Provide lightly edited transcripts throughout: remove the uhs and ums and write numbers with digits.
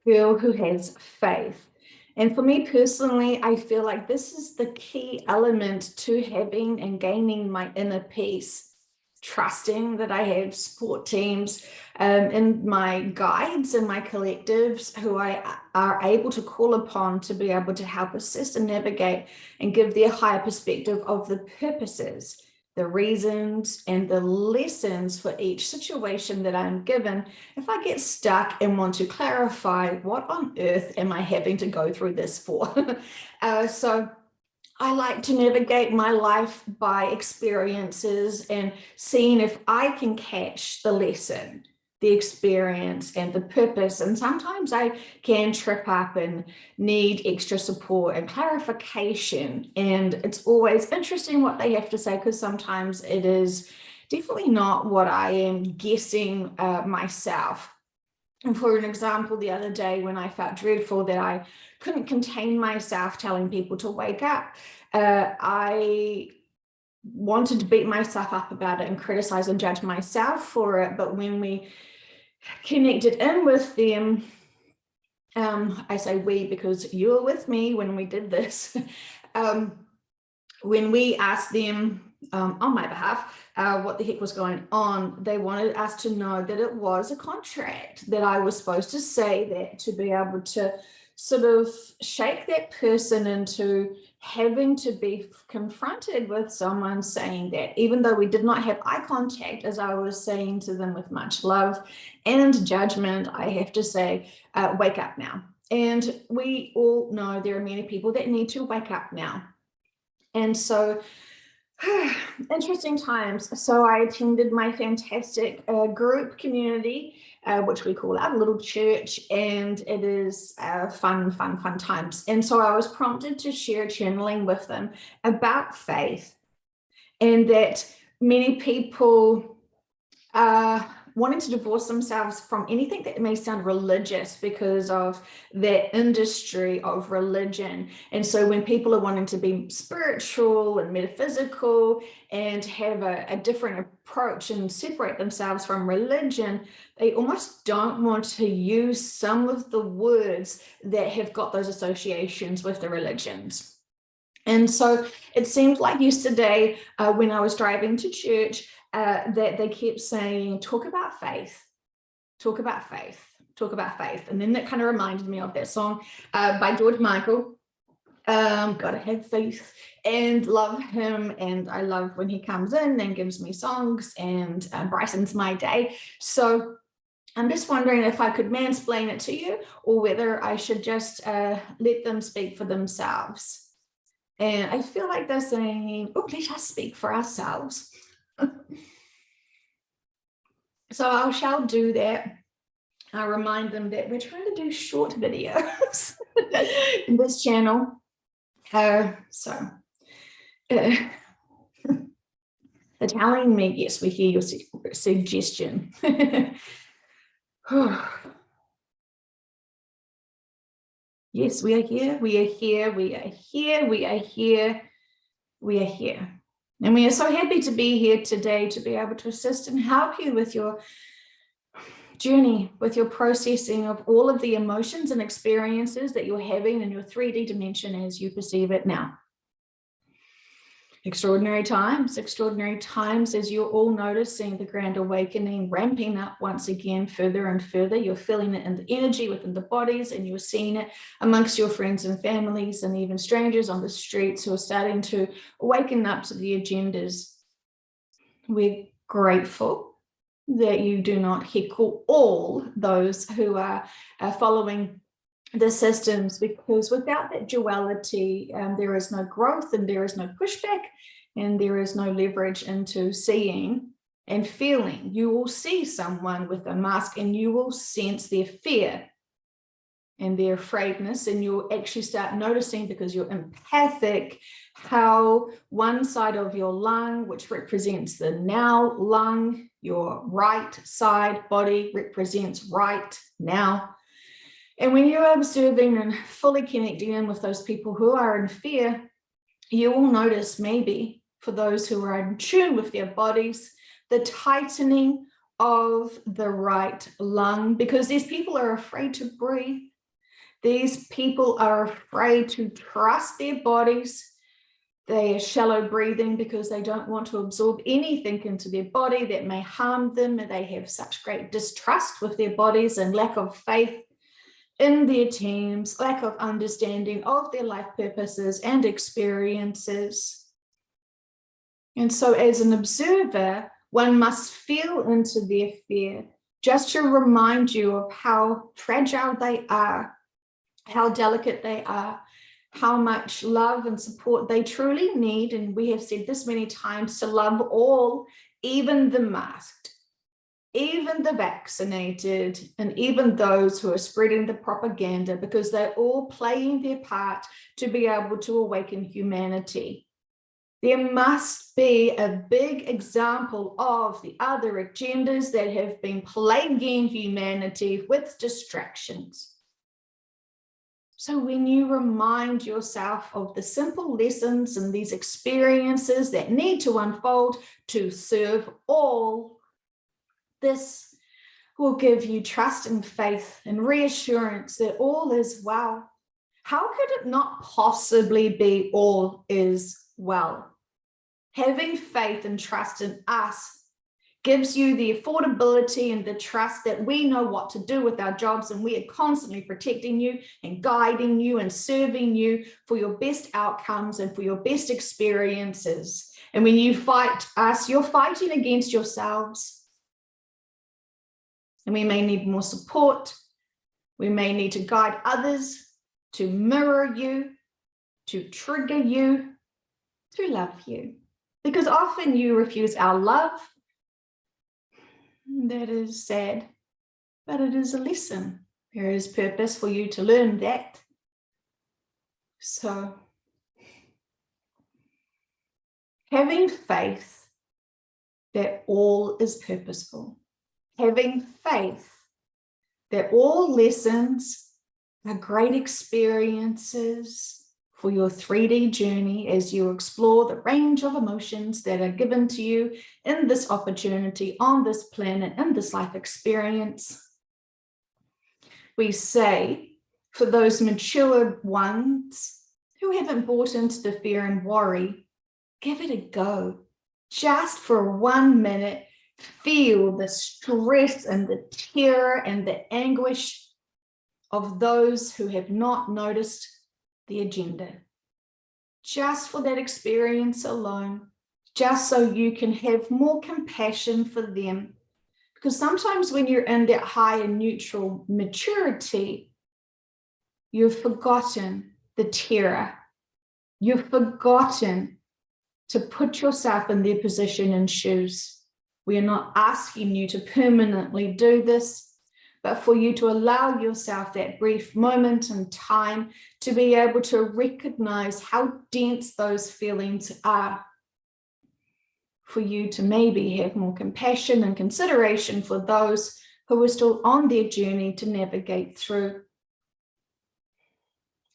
girl who has faith. And for me personally, I feel like this is the key element to having and gaining my inner peace, trusting that I have support teams and my guides and my collectives who I are able to call upon to be able to help assist and navigate and give their higher perspective of the purposes, the reasons, and the lessons for each situation that I'm given. If I get stuck and want to clarify, what on earth am I having to go through this for? So I like to navigate my life by experiences and seeing if I can catch the lesson, the experience, and the purpose. And sometimes I can trip up and need extra support and clarification. And it's always interesting what they have to say, because sometimes it is definitely not what I am guessing myself. And for an example, the other day when I felt dreadful that I couldn't contain myself telling people to wake up, I wanted to beat myself up about it and criticize and judge myself for it. But when we connected in with them, I say we because you were with me when we did this, when we asked them on my behalf what the heck was going on, they wanted us to know that it was a contract, that I was supposed to say that to be able to sort of shake that person into having to be confronted with someone saying that, even though we did not have eye contact, as I was saying to them with much love and judgment, I have to say, wake up now. And we all know there are many people that need to wake up now. And so interesting times. So I attended my fantastic group community, which we call our little church, and it is fun times. And so I was prompted to share channeling with them about faith, and that many people wanting to divorce themselves from anything that may sound religious because of that industry of religion. And so when people are wanting to be spiritual and metaphysical and have a different approach and separate themselves from religion, they almost don't want to use some of the words that have got those associations with the religions. And so it seemed like yesterday when I was driving to church, that they kept saying, talk about faith, talk about faith, talk about faith. And then that kind of reminded me of that song by George Michael, Gotta Have Faith, and love him. And I love when he comes in and gives me songs and brightens my day. So I'm just wondering if I could mansplain it to you, or whether I should just let them speak for themselves. And I feel like they're saying, oh, let us speak for ourselves. So I shall do that. I remind them that we're trying to do short videos in this channel. They're telling me, yes, we hear your suggestion. Yes, we are here, we are here, we are here, we are here, we are here. And we are so happy to be here today to be able to assist and help you with your journey, with your processing of all of the emotions and experiences that you're having in your 3D dimension as you perceive it now. Extraordinary times as you're all noticing the grand awakening ramping up once again further and further. You're feeling it in the energy within the bodies, and you're seeing it amongst your friends and families and even strangers on the streets who are starting to awaken up to the agendas. We're grateful that you do not heckle all those who are following the systems, because without that duality, there is no growth and there is no pushback and there is no leverage into seeing and feeling. You will see someone with a mask and you will sense their fear and their afraidness, and you'll actually start noticing, because you're empathic, how one side of your lung, which represents the now lung, your right side body represents right now. And when you're observing and fully connecting in with those people who are in fear, you will notice, maybe for those who are in tune with their bodies, the tightening of the right lung, because these people are afraid to breathe. These people are afraid to trust their bodies. They are shallow breathing because they don't want to absorb anything into their body that may harm them. And they have such great distrust with their bodies and lack of faith in their teams, lack of understanding of their life purposes and experiences. And so as an observer, one must feel into their fear, just to remind you of how fragile they are, how delicate they are, how much love and support they truly need. And we have said this many times, to love all, even the masked, even the vaccinated, and even those who are spreading the propaganda, because they're all playing their part to be able to awaken humanity. There must be a big example of the other agendas that have been plaguing humanity with distractions. So when you remind yourself of the simple lessons and these experiences that need to unfold to serve all, this will give you trust and faith and reassurance that all is well. How could it not possibly be all is well? Having faith and trust in us gives you the affordability and the trust that we know what to do with our jobs, and we are constantly protecting you and guiding you and serving you for your best outcomes and for your best experiences. And when you fight us, you're fighting against yourselves. And we may need more support. We may need to guide others, to mirror you, to trigger you, to love you. Because often you refuse our love. That is sad, but it is a lesson. There is purpose for you to learn that. So, having faith that all is purposeful, having faith that all lessons are great experiences for your 3D journey as you explore the range of emotions that are given to you in this opportunity, on this planet, in this life experience. We say, for those mature ones who haven't bought into the fear and worry, give it a go. Just for 1 minute, feel the stress and the terror and the anguish of those who have not noticed the agenda. Just for that experience alone, just so you can have more compassion for them. Because sometimes when you're in that higher neutral maturity, you've forgotten the terror. You've forgotten to put yourself in their position and shoes. We are not asking you to permanently do this, but for you to allow yourself that brief moment in time to be able to recognize how dense those feelings are. For you to maybe have more compassion and consideration for those who are still on their journey to navigate through.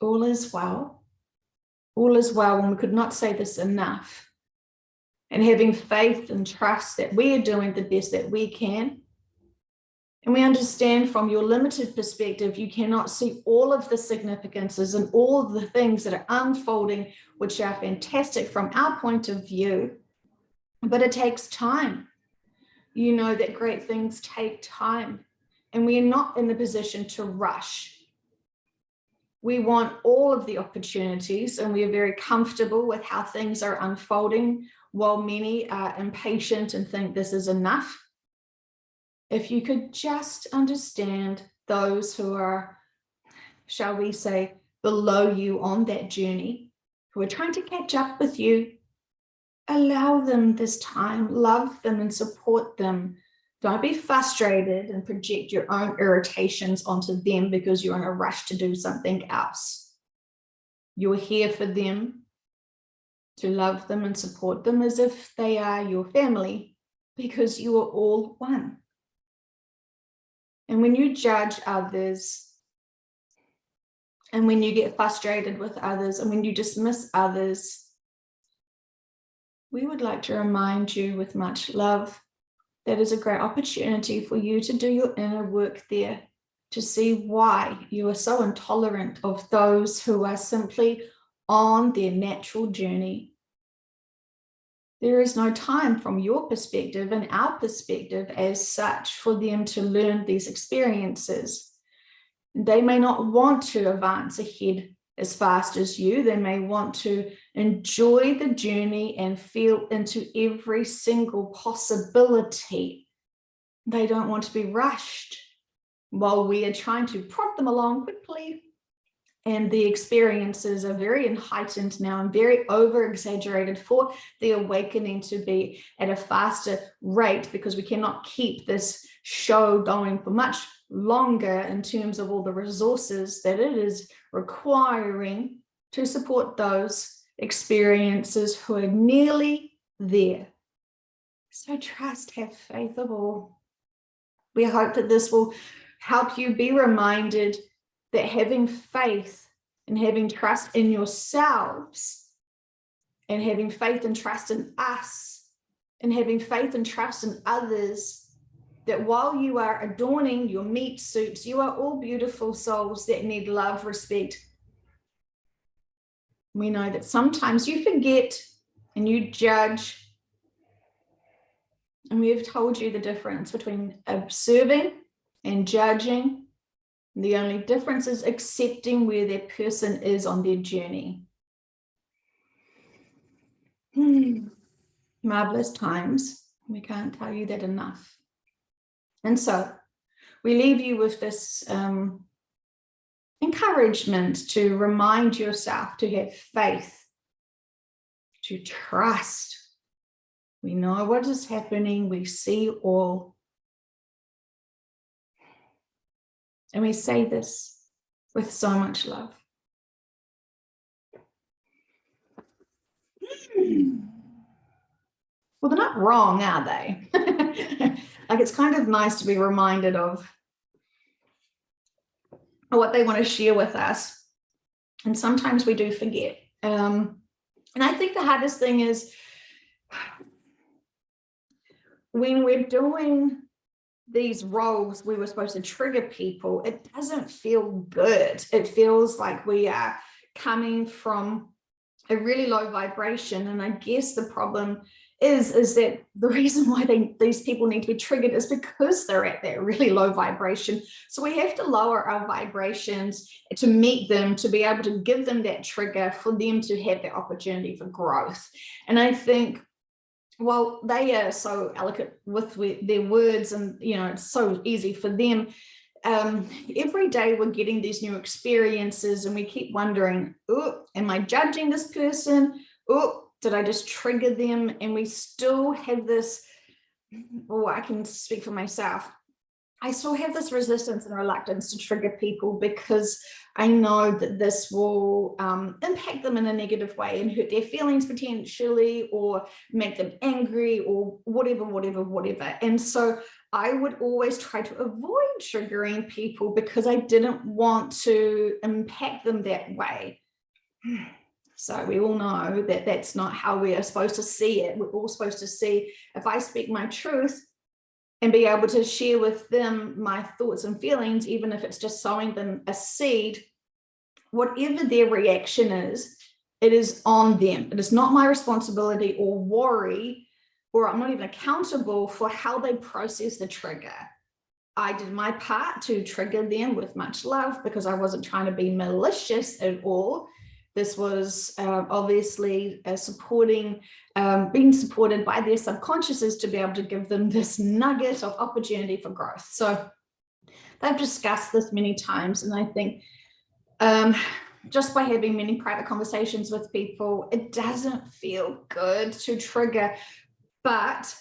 All is well. All is well, and we could not say this enough. And having faith and trust that we are doing the best that we can. And we understand from your limited perspective, you cannot see all of the significances and all of the things that are unfolding, which are fantastic from our point of view, but it takes time. You know that great things take time, and we are not in the position to rush. We want all of the opportunities, and we are very comfortable with how things are unfolding, while many are impatient and think this is enough. If you could just understand those who are, shall we say, below you on that journey, who are trying to catch up with you, allow them this time, love them and support them. Don't be frustrated and project your own irritations onto them because you're in a rush to do something else. You're here for them, to love them and support them as if they are your family, because you are all one. And when you judge others, and when you get frustrated with others, and when you dismiss others, we would like to remind you with much love that is a great opportunity for you to do your inner work there, to see why you are so intolerant of those who are simply on their natural journey. There is no time from your perspective and our perspective as such for them to learn these experiences. They may not want to advance ahead as fast as you. They may want to enjoy the journey and feel into every single possibility. They don't want to be rushed while we are trying to prod them along quickly. And the experiences are very heightened now and very over exaggerated for the awakening to be at a faster rate, because we cannot keep this show going for much longer in terms of all the resources that it is requiring to support those experiences who are nearly there. So trust, have faith of all. We hope that this will help you be reminded that having faith and having trust in yourselves and having faith and trust in us and having faith and trust in others, that while you are adorning your meat suits, you are all beautiful souls that need love, respect. We know that sometimes you forget and you judge. And we have told you the difference between observing and judging. The only difference is accepting where that person is on their journey. Marvelous times. We can't tell you that enough. And so we leave you with this encouragement to remind yourself to have faith, to trust. We know what is happening. We see all. And we say this with so much love. Well, they're not wrong, are they? Like, it's kind of nice to be reminded of what they want to share with us. And sometimes we do forget. And I think the hardest thing is when we're doing these roles, we were supposed to trigger people, it doesn't feel good. It feels like we are coming from a really low vibration. And I guess the problem is that the reason why these people need to be triggered is because they're at that really low vibration. So we have to lower our vibrations to meet them, to be able to give them that trigger for them to have the opportunity for growth. And I think, well, they are so eloquent with their words, and it's so easy for them. Every day we're getting these new experiences and we keep wondering, oh, am I judging this person? Oh, did I just trigger them? And we still have this, I can speak for myself. I still have this resistance and reluctance to trigger people because I know that this will impact them in a negative way and hurt their feelings potentially, or make them angry, or whatever. And so I would always try to avoid triggering people because I didn't want to impact them that way. So we all know that that's not how we are supposed to see it. We're all supposed to see, if I speak my truth and be able to share with them my thoughts and feelings, even if it's just sowing them a seed, whatever their reaction is, it is on them. It is not my responsibility or worry, or I'm not even accountable for how they process the trigger. I did my part to trigger them with much love because I wasn't trying to be malicious at all. This was obviously being supported by their subconsciouses to be able to give them this nugget of opportunity for growth. So they've discussed this many times, and I think just by having many private conversations with people, it doesn't feel good to trigger. But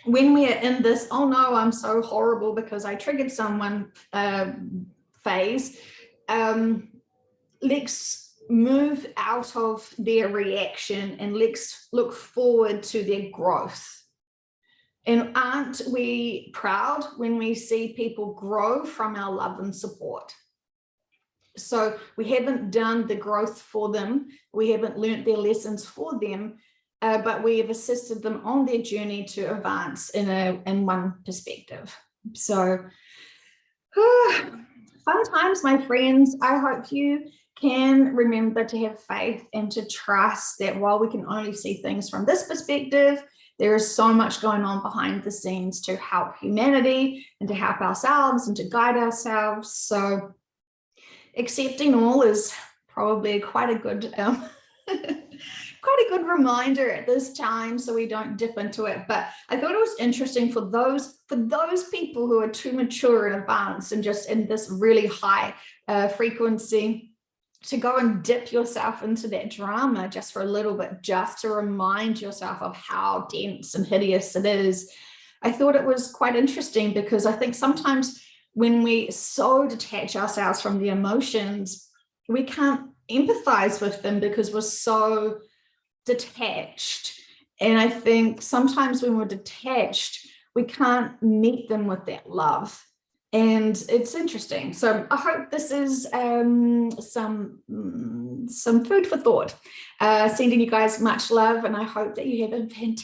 when we are in this, oh no, I'm so horrible because I triggered someone phase, let's move out of their reaction and let's look forward to their growth. And aren't we proud when we see people grow from our love and support? So we haven't done the growth for them. We haven't learned their lessons for them. but we have assisted them on their journey to advance in one perspective. So fun times, my friends. I hope you can remember to have faith and to trust that while we can only see things from this perspective, there is so much going on behind the scenes to help humanity and to help ourselves and to guide ourselves. So accepting all is probably quite a good quite a good reminder at this time, so we don't dip into it. But I thought it was interesting for those people who are too mature and advanced and just in this really high frequency, to go and dip yourself into that drama just for a little bit, just to remind yourself of how dense and hideous it is. I thought it was quite interesting, because I think sometimes when we so detach ourselves from the emotions, we can't empathize with them because we're so detached. And I think sometimes when we're detached, we can't meet them with that love. And it's interesting. So I hope this is some food for thought. Sending you guys much love, and I hope that you have a fantastic